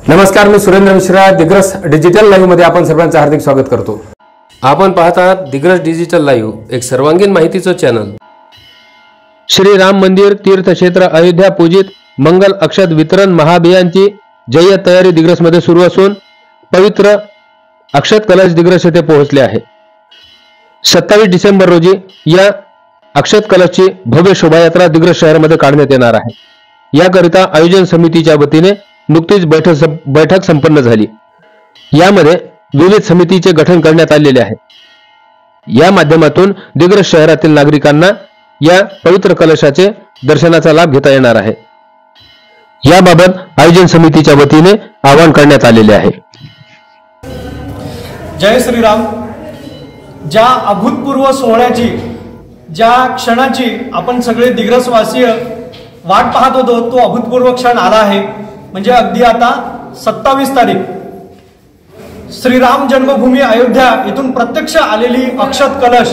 नमस्कार, मी Surendra Mishra. Digras digital live मध्ये आपण सर्वांचं हार्दिक स्वागत करतो. आपण पाहत आहात दिग्रस डिजिटल लाईव्ह, एक सर्वांगीण माहितीचं चॅनल. श्री राम मंदिर तीर्थक्षेत्र अयोध्या पूजित मंगल अक्षत वितरण महाअभियानची जय्यत तयारी दिग्रस मध्ये सुरू असून पवित्र अक्षत कलश दिग्रस येथे पोहोचले आहे. 27 डिसेंबर रोजी या अक्षत कलशची भव्य शोभायात्रा दिग्रस शहरामध्ये काढण्यात येणार आहे. याकरिता आयोजन समितीच्या वतीने नुकतीच बैठक संपन्न झाली. यामध्ये विविध समितीचे गठन करण्यात आलेले आहे. या माध्यमातून दिग्रस शहरातील नागरिकांना या पवित्र कलशाचे दर्शनाचा लाभ घेता येणार आहे. याबाबत आयोजन समितीच्या वतीने आवाहन करण्यात आलेले आहे. जय श्रीराम. ज्या अभूतपूर्व सोहळ्याची, ज्या क्षणाची आपण सगळे दिग्रसवासीय वाट पाहत होतो, तो अभूतपूर्व क्षण आला आहे. म्हणजे अगदी आता 27 तारीख श्रीराम जन्मभूमी अयोध्या इथून प्रत्यक्ष आलेली अक्षत कलश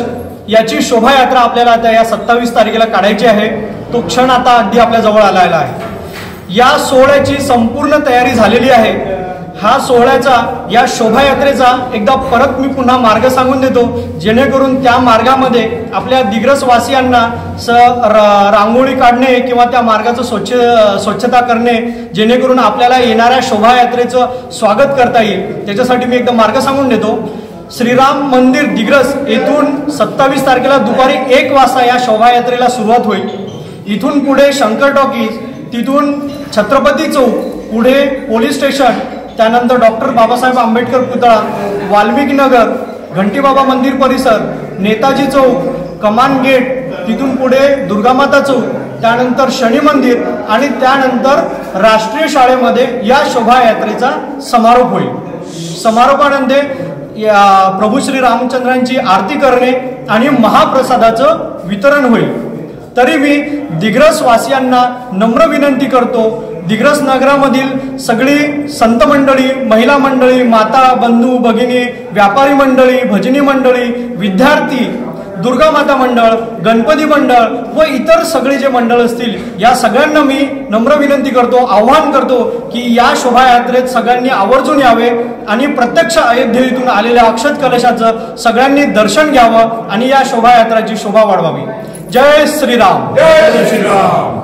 याची शोभायात्रा आपल्याला आता या 27 तारखेला काढायची आहे. तो क्षण आता अगदी आपल्या जवळ आलेला आहे. या सोहळ्याची संपूर्ण तयारी झालेली आहे. हा सोहळ्याचा, या शोभायात्रेचा एकदा परत मी पुन्हा मार्ग सांगून देतो, जेणेकरून त्या मार्गामध्ये आपल्या दिग्रसवासियांना रांगोळी काढणे किंवा त्या मार्गाचं स्वच्छता करणे, जेणेकरून आपल्याला येणाऱ्या शोभायात्रेचं स्वागत करता येईल, त्याच्यासाठी मी एकदा मार्ग सांगून देतो. श्रीराम मंदिर दिग्रस येथून 27 तारखेला दुपारी 1 वाजता या शोभायात्रेला सुरुवात होईल. इथून पुढे शंकर टॉकीज, तिथून छत्रपती चौक, पुढे पोलीस स्टेशन, त्यानंतर डॉक्टर बाबासाहेब आंबेडकर पुतळा, वाल्मिकी नगर, घंटीबाबा मंदिर परिसर, नेताजी चौक, कमान गेट, तिथून पुढे दुर्गामाता चौक, त्यानंतर शनी मंदिर आणि त्यानंतर राष्ट्रीय शाळेमध्ये या शोभायात्रेचा समारोप होईल. समारोपानंतर प्रभू श्री रामचंद्रांची आरती करणे आणि महाप्रसादाचं वितरण होईल. तरी मी दिग्रसवासियांना नम्र विनंती करतो, दिग्रस नगरामधील सगळी संत मंडळी, महिला मंडळी, माता, बंधू, भगिनी, व्यापारी मंडळी, भजनी मंडळी, विद्यार्थी, दुर्गा माता मंडळ, गणपती मंडळ व इतर सगळे जे मंडळ असतील, या सगळ्यांना मी नम्र विनंती करतो, आवाहन करतो की या शोभायात्रेत सगळ्यांनी आवर्जून यावे आणि प्रत्यक्ष अयोध्येतून आलेल्या अक्षत कलशाचं सगळ्यांनी दर्शन घ्यावं आणि या शोभायात्राची शोभा वाढवावी. जय श्रीराम. जय श्रीराम.